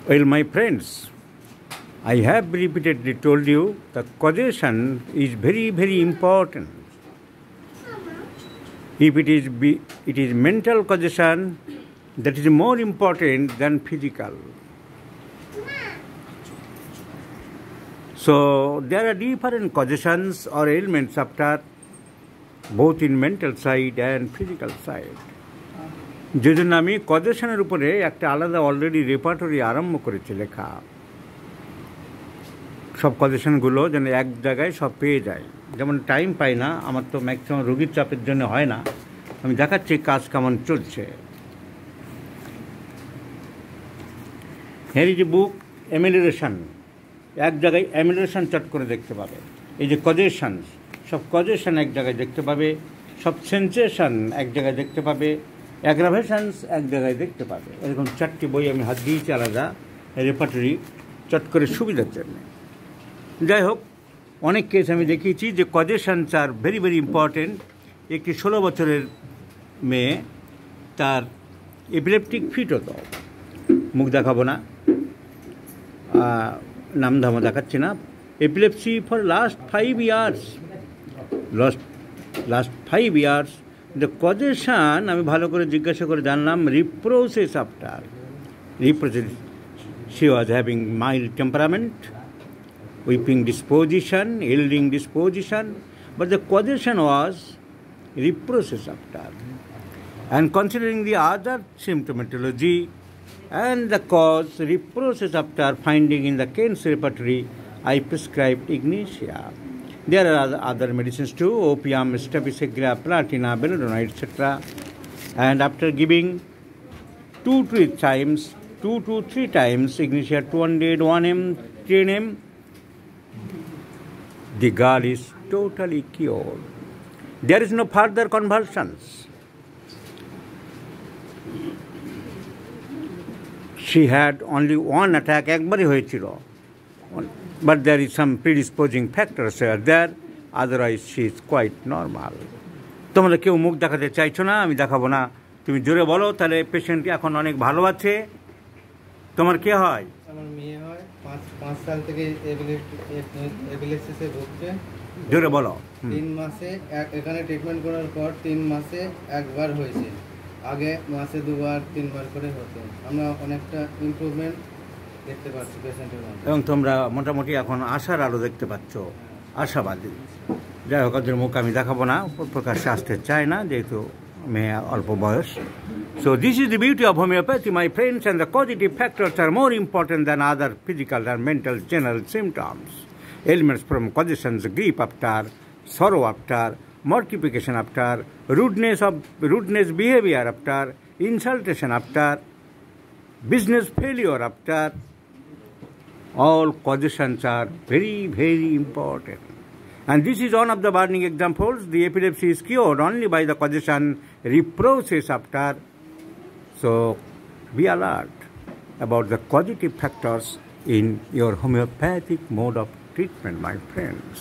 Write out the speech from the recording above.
Well, my friends, I have repeatedly told you that causation is very, very important. If it is mental causation that is more important than physical. So there are different causations or ailments after both in mental side and physical side. যেজন্য আমি কজেশনের উপরে একটা আলাদা already repertory আরম্ভ করেছি লেখা, সব কজেশনগুলো যেন এক জায়গায় সব পেয়ে যায়। যেমন টাইম পাই না, আমার তো ম্যাক্সিমাম রোগীর চাপের জন্য হয় না, আমি দেখাচ্ছি কাজ কেমন চলছে। হের ইজ এ বুক অ্যামিলেশন, এক জায়গায় অ্যামিলেশন চট করে দেখতে পাবে। এই যে কজেশন, সব কজেশন এক জায়গায় দেখতে পাবে, সব সেন্সেশন এক জায়গায় দেখতে পাবে, অ্যাগ্রাভেশনস এক জায়গায় দেখতে পাবে। এরকম চারটি বই আমি হাত দিয়েছি আলাদা রেপার্টরি চট করে সুবিধার জন্য। যাই হোক, অনেক কেস আমি দেখিয়েছি যে কজেশনস আর ভেরি ভেরি ইম্পর্টেন্ট। একটি 16 বছরের মেয়ে, তার এপিলেপটিক ফিট হতো, মুখ দেখাবো না, নাম ধামও দেখাচ্ছি না। Epilepsy for last 5 years, last 5 years. The causation আমি ভালো করে জিজ্ঞাসা করে জানলাম, reprocess after reprocess. She was having mild temperament, weeping disposition, yielding disposition, but the causation was reprocess after. And considering the other symptomatology and the cause reprocess after finding in the Kent's repertory, I prescribed Ignatia. There are other medicines too, opium, stabisegra, platina, belladonna, etc. And after giving 2 to 3 times Ignatia 200, 1 m, 10 m, the girl is totally cured. There is no further convulsions. She had only one attack, ekbari hoyechilo, but there is some predisposing factors there, otherwise she is quite normal. তোমরা কেউ মুখ দেখাতে চাইছো না, আমি দেখাবো না, তুমি জোরে বলো, তাহলে পেশেন্ট এখন অনেক ভালো আছে। তোমার কে হয়? আমার মেয়ে হয়, 5 সাল থেকে এপিলেপসিসে ভুগছে। জোরে বলো। 3 মাসে এখানে ট্রিটমেন্ট করার পর 3 মাসে একবার হয়েছে, আগে মাসে 2বার 3বার করে হতো। আমরা অনেকটা ইমপ্রুভমেন্ট দেখতে পাচ্ছি পেশেন্টের মধ্যে, এবং তোমরা মোটামুটি এখন আশার আলো দেখতে পাচ্ছ, আশাবাদী। যাই হোক, ওদের মুখ আমি দেখাবো না, প্রকাশ্যে আসতে চাই না, যেহেতু মেয়ে অল্প বয়স। So this is the beauty of homeopathy, my friends, and the causative factors are more important than other physical and mental general symptoms. Ailments from causations, grief after, sorrow after, mortification after, rudeness behavior after, insultation after, business failure after, all causations are very, very important. And this is one of the burning examples. The epilepsy is cured only by the causation reprocess after. So be alert about the causative factors in your homeopathic mode of treatment, my friends.